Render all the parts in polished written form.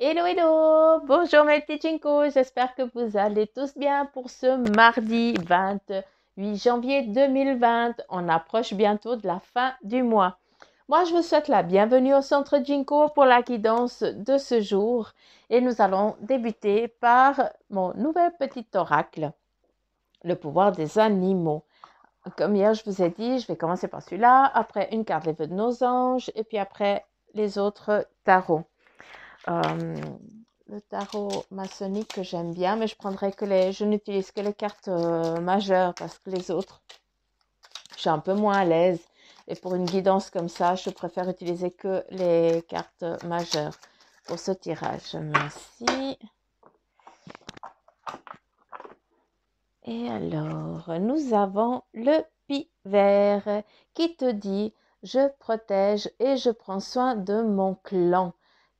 Hello, hello! Bonjour mes petits Chinko, j'espère que vous allez tous bien pour ce mardi 28 janvier 2020. On approche bientôt de la fin du mois. Moi, je vous souhaite la bienvenue au centre Jinko pour la guidance de ce jour et nous allons débuter par mon nouvel petit oracle, le pouvoir des animaux. Comme hier, je vous ai dit, je vais commencer par celui-là, après une carte les vœux de nos anges et puis après les autres tarots. Le tarot maçonnique que j'aime bien, mais je n'utilise que les cartes majeures parce que les autres, je suis un peu moins à l'aise. Et pour une guidance comme ça, je préfère utiliser que les cartes majeures pour ce tirage. Merci. Et alors, nous avons le pivert qui te dit « Je protège et je prends soin de mon clan,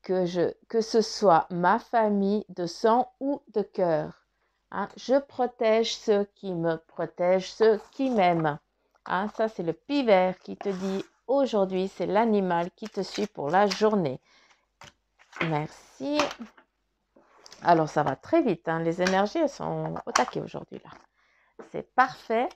que ce soit ma famille de sang ou de cœur. Hein, je protège ceux qui me protègent, ceux qui m'aiment. Hein, » ça, c'est le pivert qui te dit « Aujourd'hui, c'est l'animal qui te suit pour la journée. » Merci. Alors, ça va très vite. Hein, les énergies, elles sont au taquet aujourd'hui, là. C'est parfait.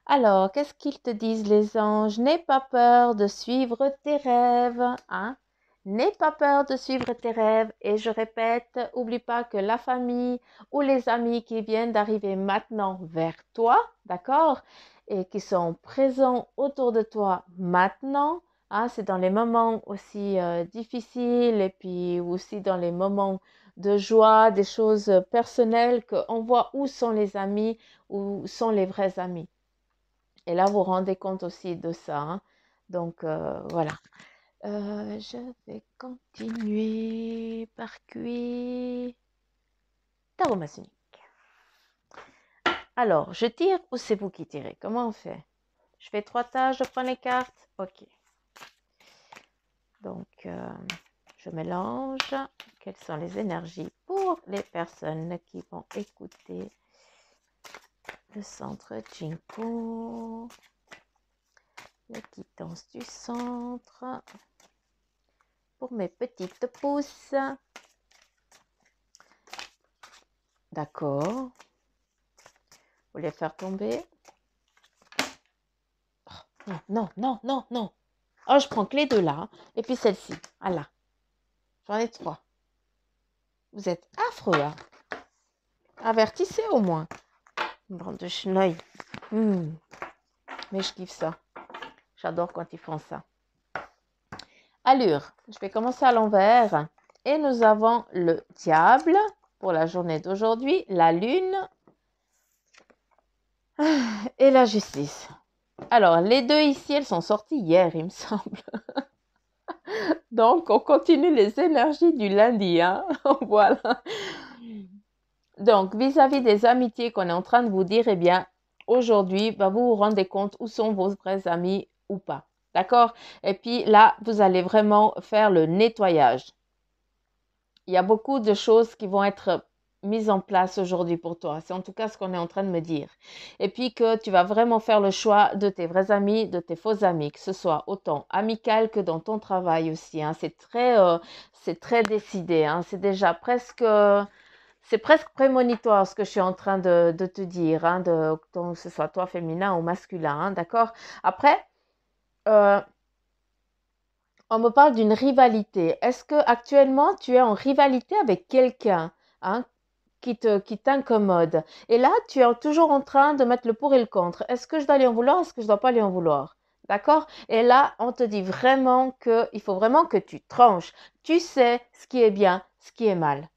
Alors, qu'est-ce qu'ils te disent les anges? N'aie pas peur de suivre tes rêves. Hein? N'aie pas peur de suivre tes rêves. Et je répète, oublie pas que la famille ou les amis qui viennent d'arriver maintenant vers toi, d'accord? Et qui sont présents autour de toi maintenant. Hein? C'est dans les moments aussi difficiles et puis aussi dans les moments de joie, des choses personnelles qu'on voit où sont les amis, où sont les vrais amis. Et là, vous vous rendez compte aussi de ça. Hein. Donc, voilà. Je vais continuer par QI. Tarot maçonnique. Alors, je tire ou c'est vous qui tirez? Comment on fait? Je fais 3 tâches, je prends les cartes. Ok. Donc, je mélange. Quelles sont les énergies pour les personnes qui vont écouter le centre Jinko? La quittance du centre. Pour mes petites pousses. D'accord. Vous les faire tomber. Oh, non, non, non, non, non. Oh, je prends que les deux là. Hein. Et puis celle-ci. Ah là. J'en ai 3. Vous êtes affreux. Hein. Avertissez au moins. Bande de chenilles. Mais je kiffe ça. J'adore quand ils font ça. Allure. Je vais commencer à l'envers. Et nous avons le diable pour la journée d'aujourd'hui. La lune. Et la justice. Alors, les deux ici, elles sont sorties hier, il me semble. Donc, on continue les énergies du lundi. Hein? Voilà. Donc, vis-à-vis des amitiés qu'on est en train de vous dire, eh bien, aujourd'hui, vous vous rendez compte où sont vos vrais amis ou pas. D'accord? Et puis là, vous allez vraiment faire le nettoyage. Il y a beaucoup de choses qui vont être mises en place aujourd'hui pour toi. C'est en tout cas ce qu'on est en train de me dire. Et puis que tu vas vraiment faire le choix de tes vrais amis, de tes faux amis, que ce soit autant amical que dans ton travail aussi. Hein. C'est très décidé. Hein. C'est déjà presque... c'est presque prémonitoire ce que je suis en train de te dire, hein, que ce soit toi féminin ou masculin, hein, d'accord? Après, on me parle d'une rivalité. Est-ce que actuellement tu es en rivalité avec quelqu'un, hein, qui t'incommode? Et là, tu es toujours en train de mettre le pour et le contre. Est-ce que je dois lui en vouloir? Est-ce que je ne dois pas lui en vouloir? D'accord? Et là, on te dit vraiment qu'il faut vraiment que tu tranches. Tu sais ce qui est bien, ce qui est mal.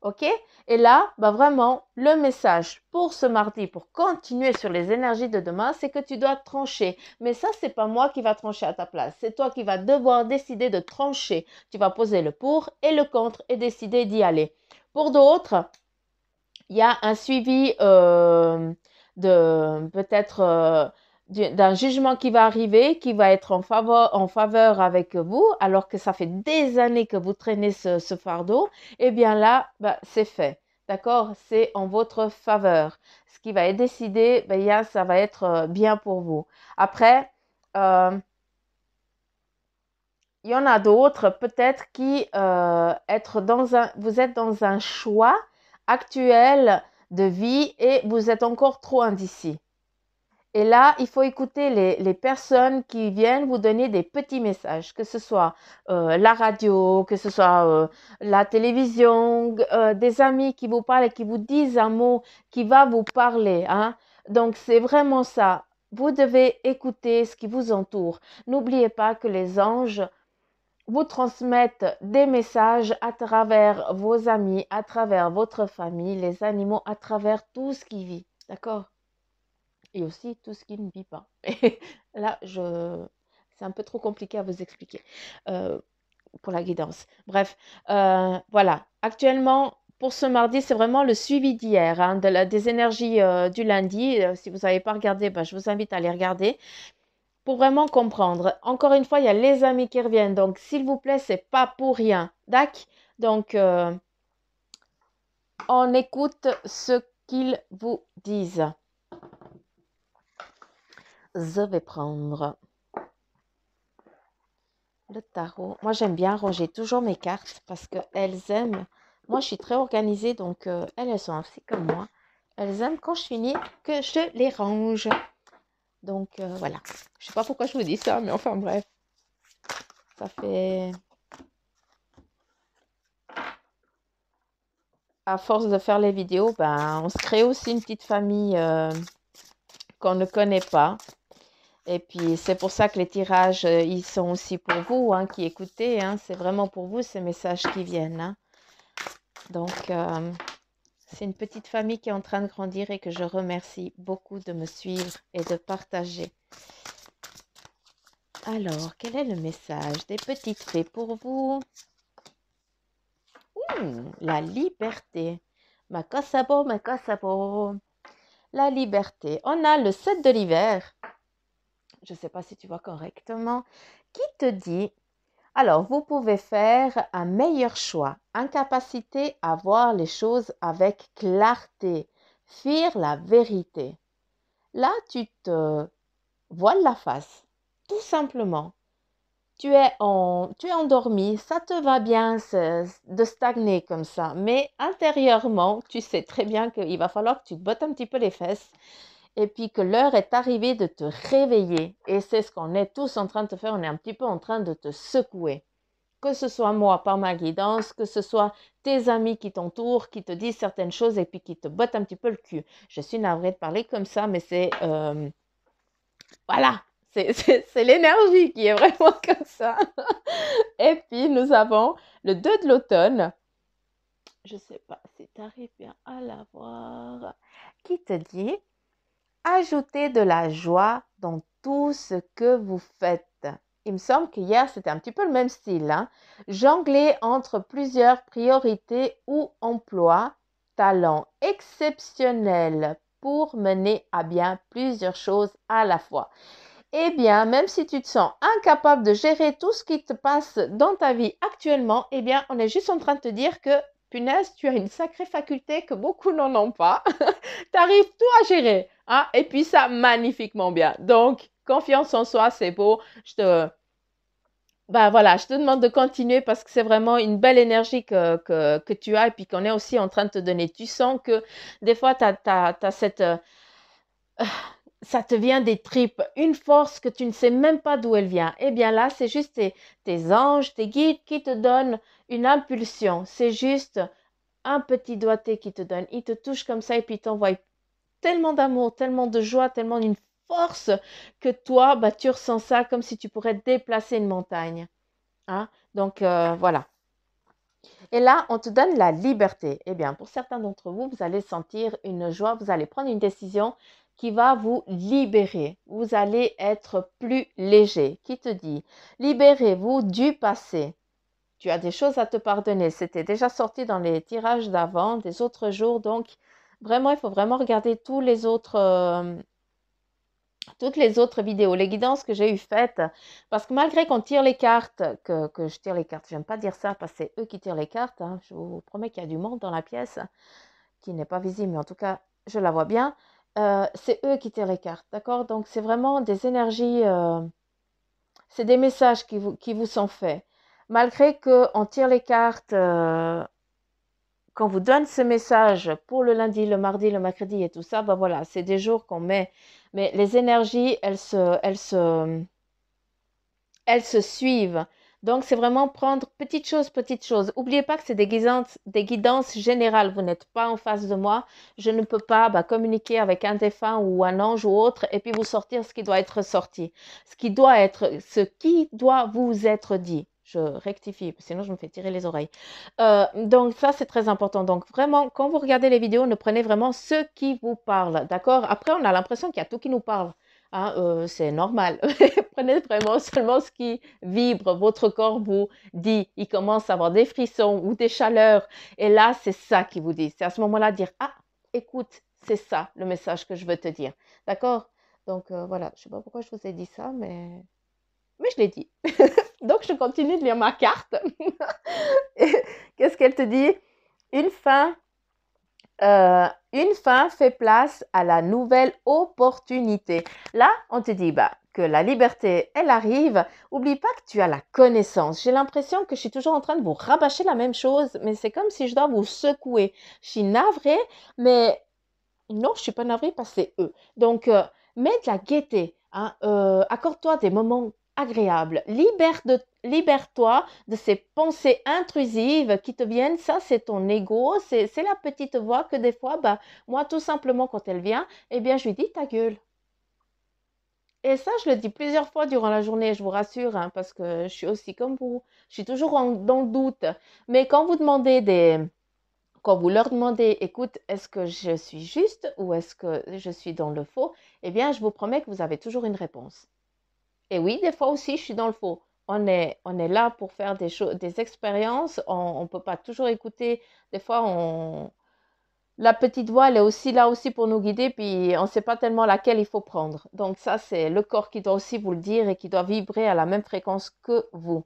OK? Et là, vraiment, le message pour ce mardi, pour continuer sur les énergies de demain, c'est que tu dois trancher. Mais ça, c'est pas moi qui va trancher à ta place. C'est toi qui vas devoir décider de trancher. Tu vas poser le pour et le contre et décider d'y aller. Pour d'autres, il y a un suivi de peut-être d'un jugement qui va arriver, qui va être en faveur avec vous, alors que ça fait des années que vous traînez ce fardeau. Eh bien là, c'est fait. D'accord? C'est en votre faveur. Ce qui va être décidé, ça va être bien pour vous. Après, il y en a d'autres peut-être qui vous êtes dans un choix actuel de vie et vous êtes encore trop indécis. Et là, il faut écouter les personnes qui viennent vous donner des petits messages, que ce soit la radio, que ce soit la télévision, des amis qui vous parlent et qui vous disent un mot qui va vous parler, hein. Donc, c'est vraiment ça. Vous devez écouter ce qui vous entoure. N'oubliez pas que les anges vous transmettent des messages à travers vos amis, à travers votre famille, les animaux, à travers tout ce qui vit. D'accord? Et aussi tout ce qui ne vit pas. Et là, c'est un peu trop compliqué à vous expliquer euh, pour la guidance. Bref, voilà. Actuellement, pour ce mardi, c'est vraiment le suivi d'hier, hein, des énergies du lundi. Si vous n'avez pas regardé, ben, je vous invite à les regarder pour vraiment comprendre. Encore une fois, il y a les amis qui reviennent. Donc, s'il vous plaît, c'est pas pour rien. D'accord? Donc, on écoute ce qu'ils vous disent. Je vais prendre le tarot. Moi, j'aime bien ranger toujours mes cartes parce qu'elles aiment. Moi, je suis très organisée, donc elles sont aussi comme moi. Elles aiment quand je finis que je les range. Donc, voilà. Je sais pas pourquoi je vous dis ça, mais enfin, bref. Ça fait... À force de faire les vidéos, ben, on se crée aussi une petite famille qu'on ne connaît pas. Et puis, c'est pour ça que les tirages, ils sont aussi pour vous, hein, qui écoutez. Hein. C'est vraiment pour vous, ces messages qui viennent. Hein. Donc, c'est une petite famille qui est en train de grandir et que je remercie beaucoup de me suivre et de partager. Alors, quel est le message des petites fées pour vous? La liberté. Makasabo, makasabo. La liberté. On a le 7 de l'hiver. Je ne sais pas si tu vois correctement. Qui te dit, alors vous pouvez faire un meilleur choix. Incapacité à voir les choses avec clarté. Fuir la vérité. Là, tu te voiles la face. Tout simplement. Tu es endormi, ça te va bien de stagner comme ça. Mais intérieurement, tu sais très bien qu'il va falloir que tu te bottes un petit peu les fesses et puis que l'heure est arrivée de te réveiller. Et c'est ce qu'on est tous en train de faire, on est un petit peu en train de te secouer. Que ce soit moi par ma guidance, que ce soit tes amis qui t'entourent, qui te disent certaines choses et puis qui te bottent un petit peu le cul. Je suis navrée de parler comme ça, mais c'est... voilà, c'est l'énergie qui est vraiment comme ça. Et puis, nous avons le 2 de l'automne. Je ne sais pas si tu arrives bien à la voir. Qui te dit, ajoutez de la joie dans tout ce que vous faites. Il me semble qu'hier, c'était un petit peu le même style. Hein. Jongler entre plusieurs priorités ou emplois, talent exceptionnel pour mener à bien plusieurs choses à la fois. Eh bien, même si tu te sens incapable de gérer tout ce qui te passe dans ta vie actuellement, eh bien, on est juste en train de te dire que, punaise, tu as une sacrée faculté que beaucoup n'en ont pas. Tu arrives tout à gérer. Hein? Et puis ça, magnifiquement bien. Donc, confiance en soi, c'est beau. Voilà, je te demande de continuer parce que c'est vraiment une belle énergie que tu as et puis qu'on est aussi en train de te donner. Tu sens que des fois, tu as cette... ça te vient des tripes, une force que tu ne sais même pas d'où elle vient. Eh bien là, c'est juste tes anges, tes guides qui te donnent une impulsion. C'est juste un petit doigté qui te donne. Il te touche comme ça et puis t'envoie tellement d'amour, tellement de joie, tellement d'une force que toi, tu ressens ça comme si tu pourrais déplacer une montagne. Hein? Donc voilà. Et là, on te donne la liberté. Eh bien, pour certains d'entre vous, vous allez sentir une joie, vous allez prendre une décision qui va vous libérer. Vous allez être plus léger. Qui te dit, libérez-vous du passé. Tu as des choses à te pardonner. C'était déjà sorti dans les tirages d'avant, des autres jours. Donc, vraiment, il faut vraiment regarder toutes les autres vidéos, les guidances que j'ai eu faites, parce que malgré qu'on tire les cartes, que je tire les cartes, j'aime pas dire ça parce que c'est eux qui tirent les cartes, hein, je vous promets qu'il y a du monde dans la pièce qui n'est pas visible, mais en tout cas, je la vois bien, c'est eux qui tirent les cartes, d'accord? Donc, c'est vraiment des énergies c'est des messages qui vous sont faits. Malgré qu'on tire les cartes, qu'on vous donne ce message pour le lundi, le mardi, le mercredi et tout ça, ben voilà, c'est des jours qu'on met. Mais les énergies, elles se suivent. Donc, c'est vraiment prendre petite chose, petite chose. N'oubliez pas que c'est des guidances générales. Vous n'êtes pas en face de moi. Je ne peux pas communiquer avec un défunt ou un ange ou autre et puis vous sortir ce qui doit être sorti. Ce qui doit vous être dit. Je rectifie, sinon je me fais tirer les oreilles. Donc, ça, c'est très important. Donc, vraiment, quand vous regardez les vidéos, ne prenez vraiment ce qui vous parle. D'accord? Après, on a l'impression qu'il y a tout qui nous parle. Hein, c'est normal. Prenez vraiment seulement ce qui vibre. Votre corps vous dit, il commence à avoir des frissons ou des chaleurs. Et là, c'est ça qui vous dit. C'est à ce moment-là dire, ah, écoute, c'est ça le message que je veux te dire. D'accord? Donc, voilà, je ne sais pas pourquoi je vous ai dit ça, mais je l'ai dit. Donc, je continue de lire ma carte. Qu'est-ce qu'elle te dit? Une fin fait place à la nouvelle opportunité. Là, on te dit que la liberté, elle arrive. Oublie pas que tu as la connaissance. J'ai l'impression que je suis toujours en train de vous rabâcher la même chose, mais c'est comme si je dois vous secouer. Je suis navrée, mais non, je suis pas navrée parce que c'est eux. Donc, mets de la gaieté. Hein, accorde-toi des moments agréables. Libère-toi de ces pensées intrusives qui te viennent. Ça, c'est ton ego. C'est la petite voix que des fois, moi, tout simplement, quand elle vient, eh bien, je lui dis ta gueule. Et ça, je le dis plusieurs fois durant la journée, je vous rassure, hein, parce que je suis aussi comme vous. Je suis toujours dans le doute. Mais quand vous leur demandez, écoute, est-ce que je suis juste ou est-ce que je suis dans le faux? Eh bien, je vous promets que vous avez toujours une réponse. Et oui, des fois aussi, je suis dans le faux. On est là pour faire des expériences. On ne peut pas toujours écouter. Des fois, la petite voix, elle est aussi là aussi pour nous guider, puis on ne sait pas tellement laquelle il faut prendre. Donc ça, c'est le corps qui doit aussi vous le dire et qui doit vibrer à la même fréquence que vous.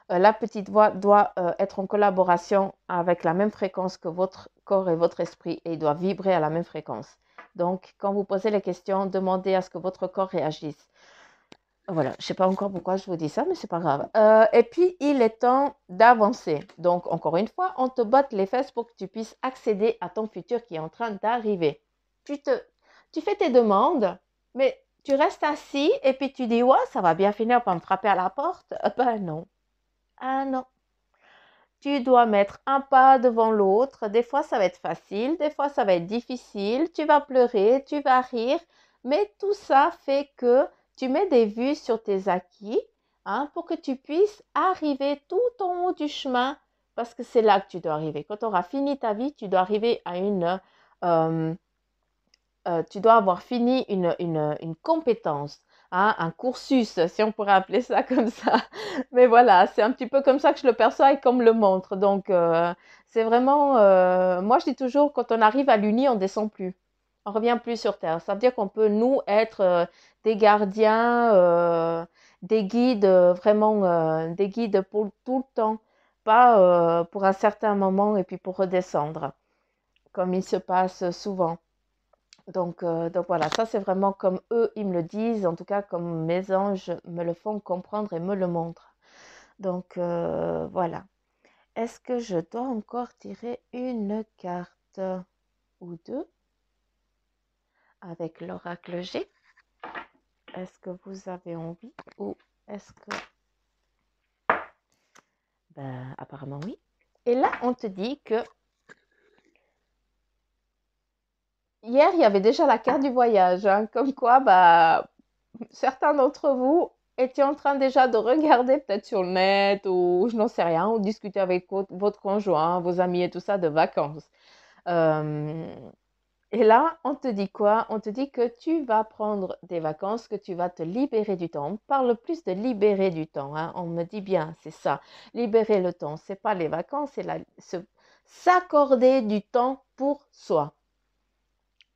La petite voix doit être en collaboration avec la même fréquence que votre corps et votre esprit et il doit vibrer à la même fréquence. Donc, quand vous posez les questions, demandez à ce que votre corps réagisse. Voilà, je ne sais pas encore pourquoi je vous dis ça, mais c'est pas grave. Et puis, il est temps d'avancer. Donc, encore une fois, on te botte les fesses pour que tu puisses accéder à ton futur qui est en train d'arriver. Tu fais tes demandes, mais tu restes assis et puis tu dis, ouais, ça va bien finir par me frapper à la porte. Ben non. Ah non. Tu dois mettre un pas devant l'autre. Des fois, ça va être facile, des fois, ça va être difficile. Tu vas pleurer, tu vas rire, mais tout ça fait que tu mets des vues sur tes acquis, hein, pour que tu puisses arriver tout en haut du chemin, parce que c'est là que tu dois arriver. Quand tu auras fini ta vie, tu dois arriver à euh, tu dois avoir fini une compétence, hein, un cursus, si on pourrait appeler ça comme ça. Mais voilà, c'est un petit peu comme ça que je le perçois et qu'on me le montre. Donc, c'est vraiment, moi je dis toujours, quand on arrive à l'uni, on ne descend plus. On ne revient plus sur Terre. Ça veut dire qu'on peut, nous, être des gardiens, des guides, vraiment des guides pour tout le temps, pas pour un certain moment et puis pour redescendre, comme il se passe souvent. Donc voilà, ça c'est vraiment comme eux, ils me le disent, en tout cas comme mes anges me le font comprendre et me le montrent. Donc voilà. Est-ce que je dois encore tirer une carte ou deux avec l'oracle G? Est-ce que vous avez envie ou est-ce que... Ben, apparemment oui. Et là, on te dit que hier, il y avait déjà la carte du voyage, hein, comme quoi, certains d'entre vous étiez en train déjà de regarder peut-être sur le net ou je n'en sais rien, ou discuter avec votre conjoint, vos amis et tout ça de vacances. Euh, et là, on te dit quoi? On te dit que tu vas prendre des vacances, que tu vas te libérer du temps. On parle plus de libérer du temps, hein. On me dit bien, c'est ça. Libérer le temps, c'est pas les vacances, c'est s'accorder du temps pour soi.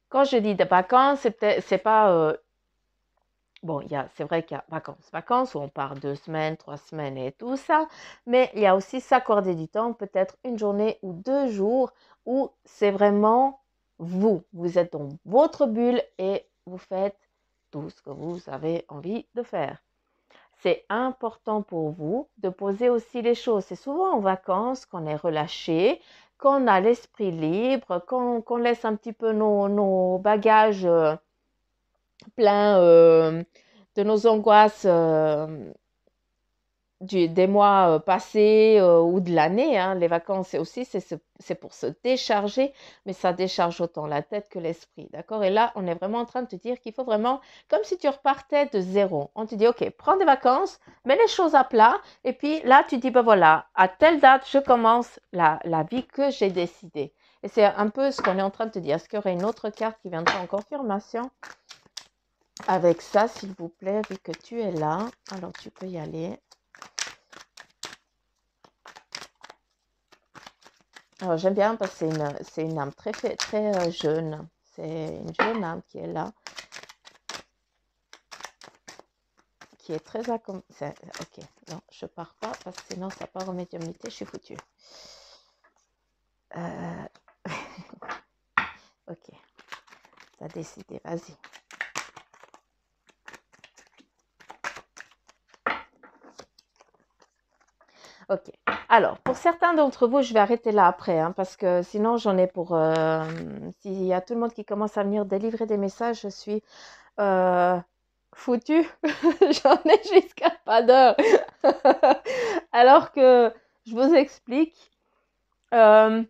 Quand je dis des vacances, c'est pas bon, c'est vrai qu'il y a vacances où on part 2 semaines, 3 semaines et tout ça, mais il y a aussi s'accorder du temps, peut-être une journée ou 2 jours où c'est vraiment vous. Vous êtes dans votre bulle et vous faites tout ce que vous avez envie de faire. C'est important pour vous de poser aussi les choses. C'est souvent en vacances qu'on est relâché, qu'on a l'esprit libre, qu'on laisse un petit peu nos bagages pleins de nos angoisses des mois passés ou de l'année. Hein. Les vacances aussi, c'est pour se décharger, mais ça décharge autant la tête que l'esprit. D'accord. Et là, on est vraiment en train de te dire qu'il faut vraiment, comme si tu repartais de zéro. On te dit, OK, prends des vacances, mets les choses à plat. Et puis là, tu dis, ben voilà, à telle date, je commence la vie que j'ai décidée. Et c'est un peu ce qu'on est en train de te dire. Est-ce qu'il y aurait une autre carte qui viendrait en confirmation avec ça, s'il vous plaît, vu que tu es là? Alors, tu peux y aller. Alors, j'aime bien parce que c'est une âme très jeune. C'est une jeune âme qui est là, qui est très accompagnée. Ok, non, je pars pas parce que sinon ça part en médiumnité, je suis foutue. Ok, t'as décidé, vas-y. Ok, alors pour certains d'entre vous, je vais arrêter là après, hein, parce que sinon j'en ai pour... S'il y a tout le monde qui commence à venir délivrer des messages, je suis foutue. J'en ai jusqu'à pas d'heure. Alors que je vous explique, là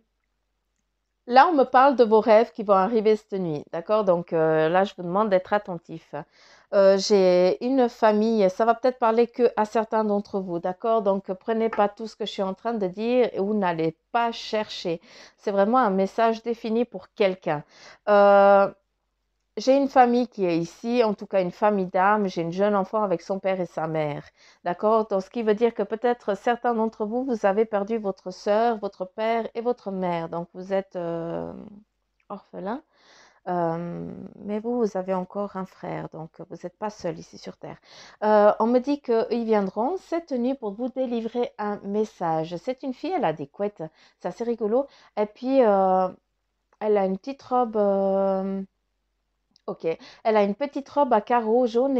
on me parle de vos rêves qui vont arriver cette nuit, d'accord? Donc là je vous demande d'être attentif. J'ai une famille, ça va peut-être parler que à certains d'entre vous, d'accord? Donc prenez pas tout ce que je suis en train de dire ou n'allez pas chercher. C'est vraiment un message défini pour quelqu'un. J'ai une famille qui est ici, en tout cas une famille d'âmes. J'ai une jeune enfant avec son père et sa mère. D'accord? Donc, ce qui veut dire que peut-être certains d'entre vous, vous avez perdu votre sœur, votre père et votre mère. Donc, vous êtes orphelin. Mais vous avez encore un frère. Donc, vous n'êtes pas seul ici sur Terre. On me dit qu'ils viendront cette nuit pour vous délivrer un message. C'est une fille, elle a des couettes. C'est assez rigolo. Et puis, elle a une petite robe. Ok, elle a une petite robe à carreaux jaune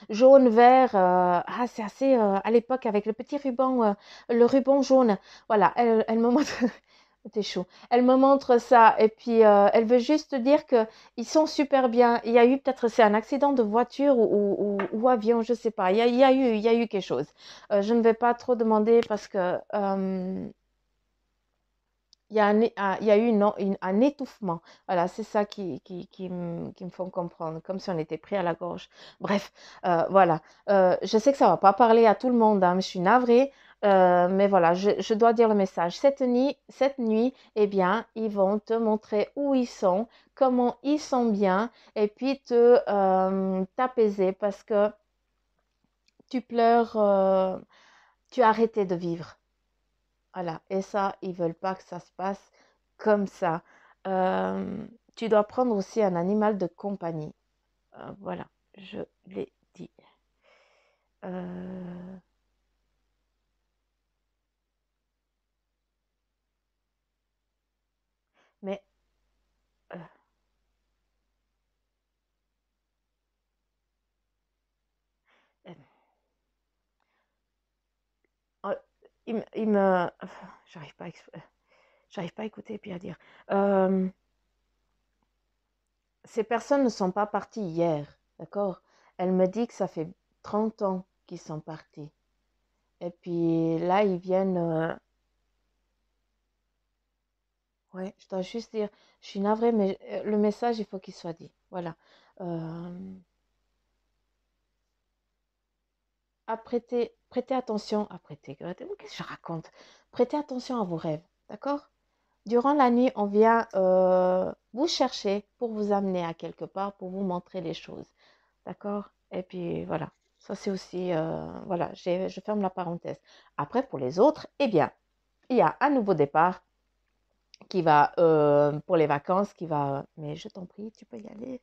jaune vert. C'est assez à l'époque avec le ruban jaune. Voilà, elle me montre. T'es chaud. Elle me montre ça et puis elle veut juste dire que ils sont super bien. Il y a eu peut-être c'est un accident de voiture ou avion, je sais pas. Il y a eu quelque chose. Je ne vais pas trop demander parce que il y a eu un étouffement. Voilà, c'est ça qui me font comprendre, comme si on était pris à la gorge. Bref, voilà. Je sais que ça ne va pas parler à tout le monde, hein, mais je suis navrée. Mais voilà, je dois dire le message. Cette nuit, eh bien, ils vont te montrer où ils sont, comment ils sont bien, et puis t'apaiser parce que tu pleures, tu as arrêté de vivre. Voilà, et ça, ils veulent pas que ça se passe comme ça. Tu dois prendre aussi un animal de compagnie. Voilà, je l'ai dit. Euh, mais euh, euh, oh, j'arrive pas, j'arrive pas à écouter et puis à dire. Euh, Ces personnes ne sont pas parties hier, d'accord? Elle me dit que ça fait 30 ans qu'ils sont partis. Et puis là, ils viennent. Ouais, je dois juste dire, je suis navrée, mais le message, il faut qu'il soit dit. Voilà. Euh, prêtez attention, qu'est-ce que je raconte? Prêtez attention à vos rêves, d'accord? Durant la nuit, on vient vous chercher pour vous amener à quelque part, pour vous montrer les choses, d'accord? Et puis voilà, ça c'est aussi, voilà, je ferme la parenthèse. Après, pour les autres, eh bien, il y a un nouveau départ qui va, pour les vacances, qui va, mais je t'en prie, tu peux y aller.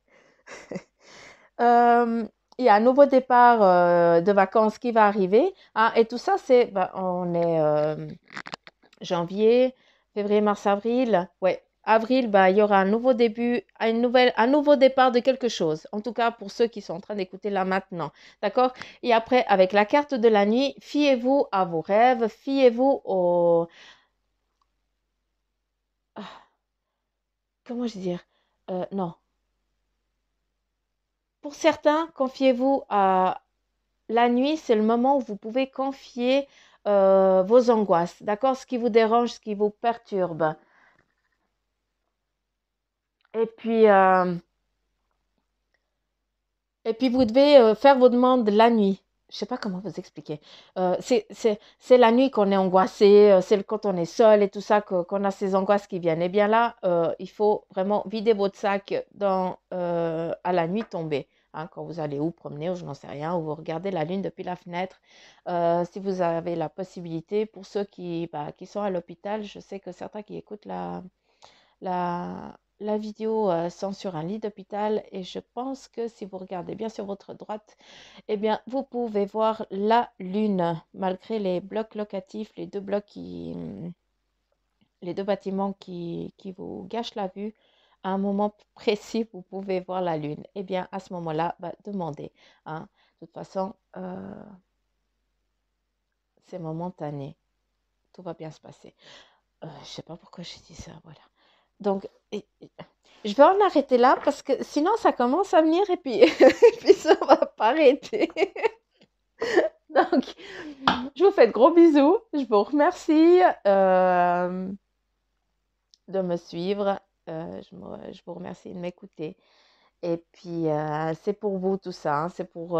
Il y a un nouveau départ de vacances qui va arriver. Hein, et tout ça, on est janvier, février, mars, avril. Ouais, avril, bah, il y aura un nouveau début, un nouveau départ de quelque chose. En tout cas, pour ceux qui sont en train d'écouter là maintenant. D'accord? Et après, avec la carte de la nuit, fiez-vous à vos rêves, fiez-vous au... ah, comment je veux dire? Non. Pour certains, confiez-vous à la nuit, c'est le moment où vous pouvez confier vos angoisses. D'accord? Ce qui vous dérange, ce qui vous perturbe. Et puis, euh, Et puis, vous devez faire vos demandes la nuit. Je ne sais pas comment vous expliquer. C'est la nuit qu'on est angoissé, c'est quand on est seul et tout ça qu'on a ces angoisses qui viennent. Et bien là, il faut vraiment vider votre sac à la nuit tombée. Hein, quand vous allez où promener, ou je n'en sais rien, ou vous regardez la lune depuis la fenêtre. Si vous avez la possibilité, pour ceux qui sont à l'hôpital, je sais que certains qui écoutent la vidéo sont sur un lit d'hôpital et je pense que si vous regardez bien sur votre droite, eh bien, vous pouvez voir la lune malgré les blocs locatifs, les deux bâtiments qui vous gâchent la vue. À un moment précis, vous pouvez voir la lune. Eh bien, à ce moment-là, bah, demandez. Hein. De toute façon, c'est momentané. Tout va bien se passer. Je ne sais pas pourquoi j'ai dit ça. Voilà. Donc, je vais en arrêter là parce que sinon ça commence à venir et puis, et puis ça va pas arrêter. Donc, je vous fais de gros bisous. Je vous remercie de me suivre. Je vous remercie de m'écouter. Et puis, c'est pour vous tout ça. Hein. C'est pour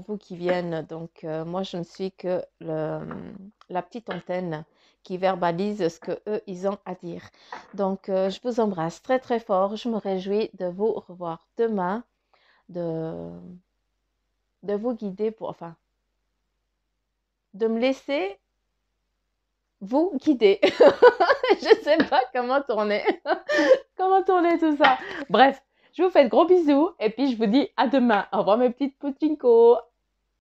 vous qui viennent. Donc, moi, je ne suis que la petite antenne qui verbalise ce que eux ils ont à dire. Donc, je vous embrasse très, très fort. Je me réjouis de vous revoir demain, de, de vous guider enfin, de me laisser vous guider. Je ne sais pas comment tourner. Comment tourner tout ça. Bref, je vous fais de gros bisous et puis je vous dis à demain. Au revoir mes petites poutinko.